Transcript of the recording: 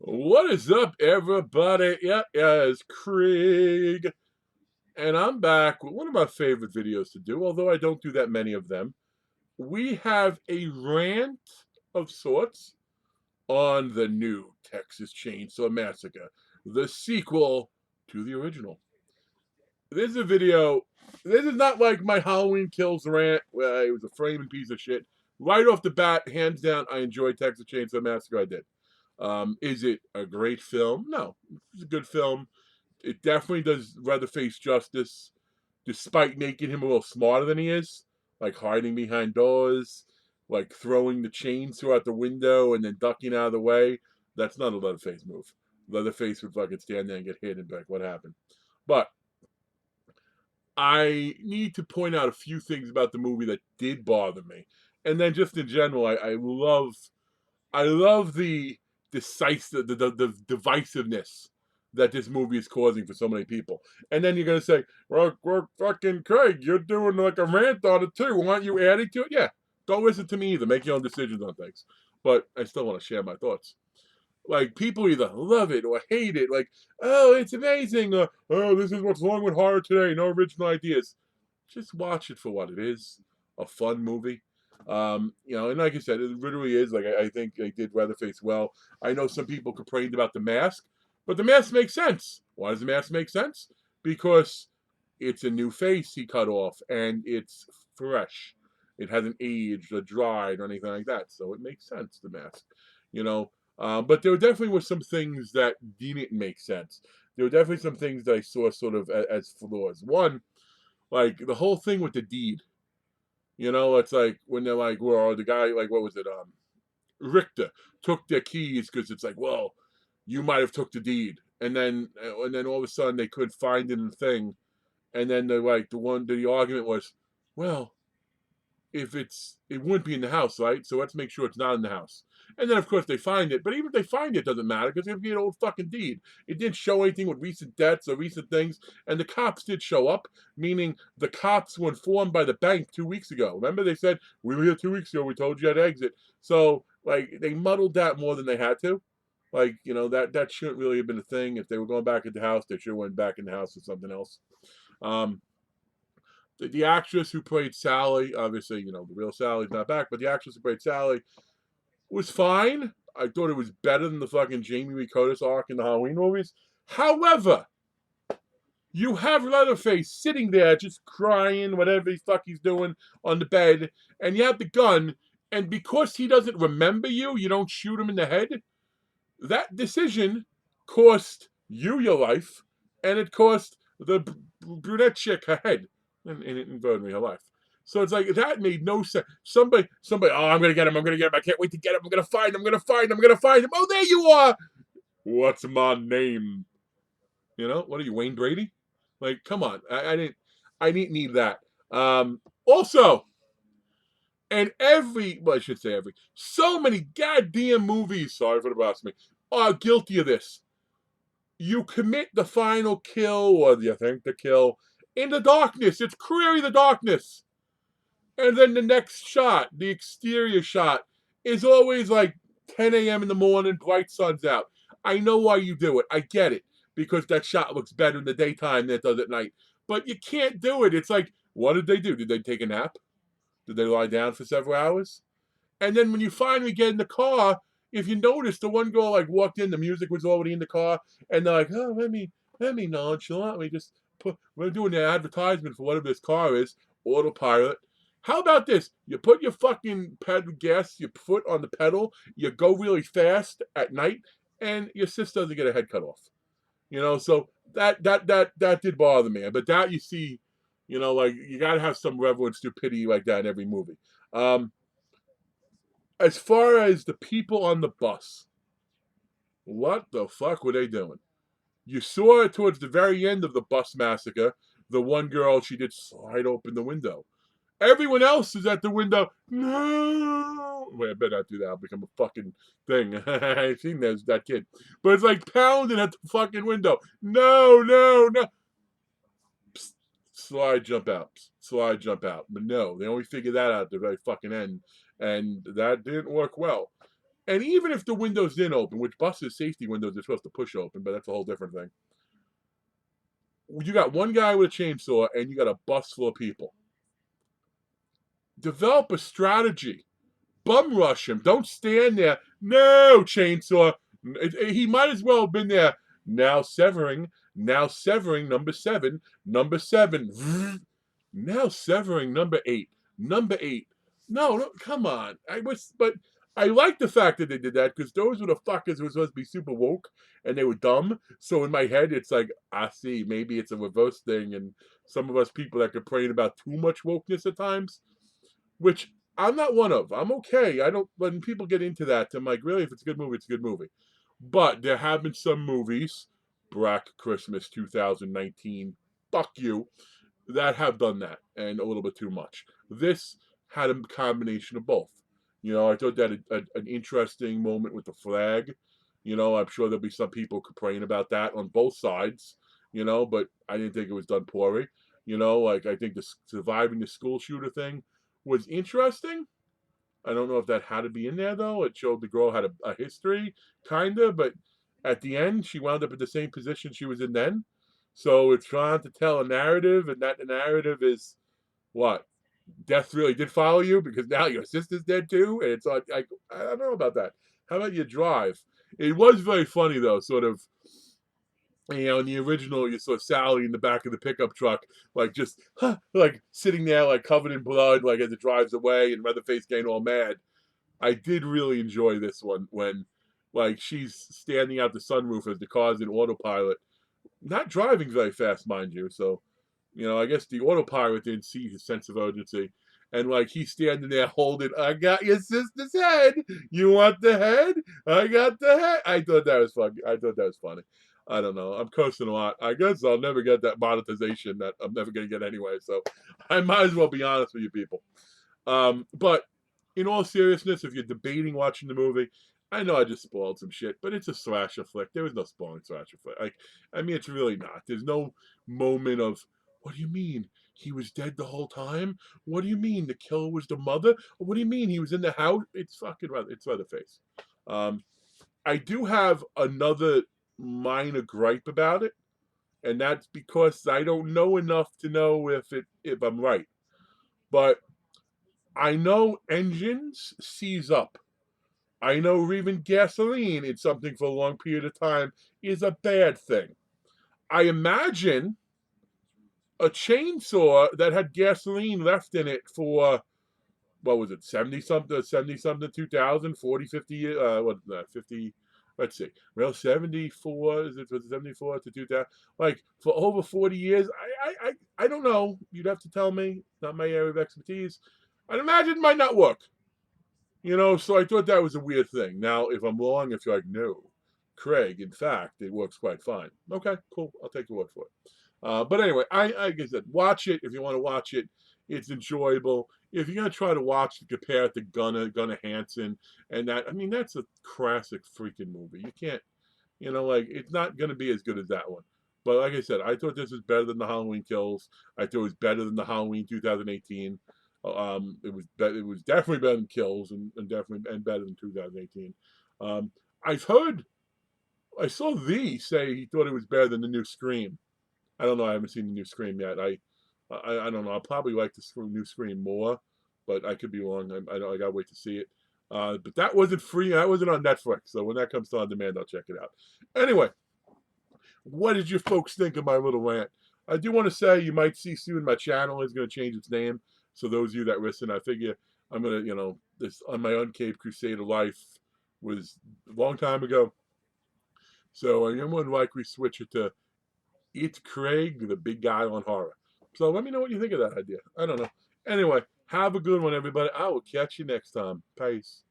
What is up, everybody? Yeah, it's Craig, and I'm back with one of my favorite videos to do, although I don't do that many of them. We have a rant of sorts on the new Texas Chainsaw Massacre, the sequel to the original. This is a video. This is not like my Halloween Kills rant, where it was a framing piece of shit. Right off the bat, hands down, I enjoyed Texas Chainsaw Massacre. I did. Is it a great film? No, it's a good film. It definitely does Leatherface justice, despite making him a little smarter than he is, like hiding behind doors, like throwing the chains throughout the window and then ducking out of the way. That's not a Leatherface move. Leatherface would fucking stand there and get hit and be like, "What happened?" But I need to point out a few things about the movie that did bother me, and then just in general, I love the decisive, the divisiveness that this movie is causing for so many people. And then you're gonna say, "Well, fucking Craig, you're doing like a rant on it too. Why aren't you adding to it?" Yeah, don't listen to me either. Make your own decisions on things. But I still want to share my thoughts. Like people either love it or hate it. Like, oh, it's amazing. Oh, this is what's wrong with horror today. No original ideas. Just watch it for what it is—a fun movie. And like I said, it literally is. Like I think they did Leatherface well. I know some people complained about the mask, but the mask makes sense. Why does the mask make sense? Because it's a new face he cut off, and it's fresh. It hasn't aged or dried or anything like that, so it makes sense. The mask, you know. But there definitely were some things that didn't make sense. There were definitely some things that I saw sort of as flaws. One, like the whole thing with the deed. It's like when they're like, well, the guy, like, what was it? Richter took their keys because it's like, well, you might have took the deed, and then all of a sudden they couldn't find it in the thing, and then they're like, the argument was, well, if it wouldn't be in the house, right? So let's make sure it's not in the house. And then of course they find it, but even if they find it, it doesn't matter because it'd be an old fucking deed. It didn't show anything with recent debts or recent things, and the cops did show up, meaning the cops were informed by the bank 2 weeks ago. Remember they said we were here 2 weeks ago. We told you how to exit. So like they muddled that more than they had to. Like that shouldn't really have been a thing. If they were going back in the house, they should have went back in the house or something else. Um, the actress who played Sally, obviously, the real Sally's not back, but the actress who played Sally was fine. I thought it was better than the fucking Jamie Lee Curtis arc in the Halloween movies. However, you have Leatherface sitting there just crying, whatever the fuck he's doing on the bed, and you have the gun, and because he doesn't remember you, you don't shoot him in the head. That decision cost you your life, and it cost the brunette chick her head, and it involved me her life. So it's like that made no sense. Somebody. Oh, I'm gonna get him. I'm gonna get him. I can't wait to get him. I'm gonna find him. I'm gonna find him. I'm gonna find him. Oh, there you are. What's my name? What are you, Wayne Brady? Like, come on. I didn't need that. Also, and well, I should say so many goddamn movies, sorry for the blasphemy, are guilty of this. You commit the final kill, or you think the kill, in the darkness. It's clearly the darkness. And then the next shot, the exterior shot, is always like 10 a.m. in the morning, bright sun's out. I know why you do it. I get it. Because that shot looks better in the daytime than it does at night. But you can't do it. It's like, what did they do? Did they take a nap? Did they lie down for several hours? And then when you finally get in the car, if you notice, the one girl like walked in, the music was already in the car, and they're like, "Oh, let me nonchalantly just put. We're doing the advertisement for whatever this car is, autopilot. How about this? You put your fucking pedal gas, your foot on the pedal, you go really fast at night, and your sister doesn't get her head cut off. So that did bother me. But that you see, like you gotta have some level of stupidity like that in every movie. Um, as far as the people on the bus, what the fuck were they doing? You saw it towards the very end of the bus massacre. The one girl, she did slide open the window. Everyone else is at the window. No. Wait, I better not do that. I'll become a fucking thing. I've seen that kid. But it's like pounding at the fucking window. No, no, no. Psst, slide, jump out. Psst, slide, jump out. But no, they only figured that out at the very fucking end. And that didn't work well. And even if the windows didn't open, which buses' safety windows are supposed to push open, but that's a whole different thing. You got one guy with a chainsaw and you got a bus full of people. Develop a strategy. Bum rush him. Don't stand there. No, chainsaw. He might as well have been there. Now severing. Now severing number 7. Number 7. Now severing number 8. Number 8. No, come on. But I like the fact that they did that because those were the fuckers who were supposed to be super woke and they were dumb. So in my head, it's like, I see, maybe it's a reverse thing, and some of us people that complain about too much wokeness at times, which I'm not one of. I'm okay. I don't, when people get into that, I'm like, really, if it's a good movie, it's a good movie. But there have been some movies, Black Christmas 2019, fuck you, that have done that and a little bit too much. This had a combination of both. I thought that an interesting moment with the flag. I'm sure there'll be some people complaining about that on both sides. But I didn't think it was done poorly. Like I think the surviving the school shooter thing was interesting. I don't know if that had to be in there though. It showed the girl had a history, kinda, but at the end she wound up in the same position she was in then. So it's trying to tell a narrative, and that the narrative is what? Death really did follow you because now your sister's dead too, and it's like I don't know about that. How about you drive? It was very funny though, sort of. In the original, you saw Sally in the back of the pickup truck, like just like sitting there, like covered in blood, like as it drives away, and Leatherface getting all mad. I did really enjoy this one when, like, she's standing out the sunroof as the car's in autopilot, not driving very fast, mind you. So, I guess the autopilot didn't see his sense of urgency. And like he's standing there holding, I got your sister's head. You want the head? I got the head. I thought that was funny. I don't know. I'm cursing a lot. I guess I'll never get that monetization that I'm never going to get anyway. So I might as well be honest with you people. But in all seriousness, if you're debating watching the movie, I know I just spoiled some shit, but it's a slasher flick. There was no spoiling slasher flick. It's really not. There's no moment of, what do you mean? He was dead the whole time? What do you mean? The killer was the mother? What do you mean? He was in the house? It's fucking it's Leatherface. I do have another minor gripe about it, and that's because I don't know enough to know if I'm right. But I know engines seize up. I know even gasoline in something for a long period of time is a bad thing. I imagine a chainsaw that had gasoline left in it for, what was it, 70 something, 2000, 40, 50, 50, let's see, well, 74, is it, was it 74 to 2000, like for over 40 years. I don't know, you'd have to tell me, not my area of expertise. I'd imagine it might not work. So I thought that was a weird thing. Now, if I'm wrong, if you're like, no, Craig, in fact, it works quite fine. Okay, cool. I'll take your word for it. But anyway, like I said, watch it if you want to watch it. It's enjoyable. If you're gonna try to watch it, compare it to Gunnar Hansen, and that's a classic freaking movie. You can't, like it's not gonna be as good as that one. But like I said, I thought this was better than the Halloween Kills. I thought it was better than the Halloween 2018. It was definitely better than Kills, and definitely and better than 2018. I've heard, I saw Thee say he thought it was better than the new Scream. I don't know. I haven't seen the new Scream yet. I don't know. I'll probably like the new Scream more, but I could be wrong. I gotta wait to see it. But that wasn't free. That wasn't on Netflix. So when that comes to on demand, I'll check it out. Anyway, what did you folks think of my little rant? I do want to say you might see soon my channel is going to change its name. So those of you that listen, I figure I'm going to, this on my Uncaved Crusader life was a long time ago. So I'm going to likely switch it to It's Craig, the big guy on horror. So let me know what you think of that idea. I don't know. Anyway, have a good one, everybody. I will catch you next time. Peace.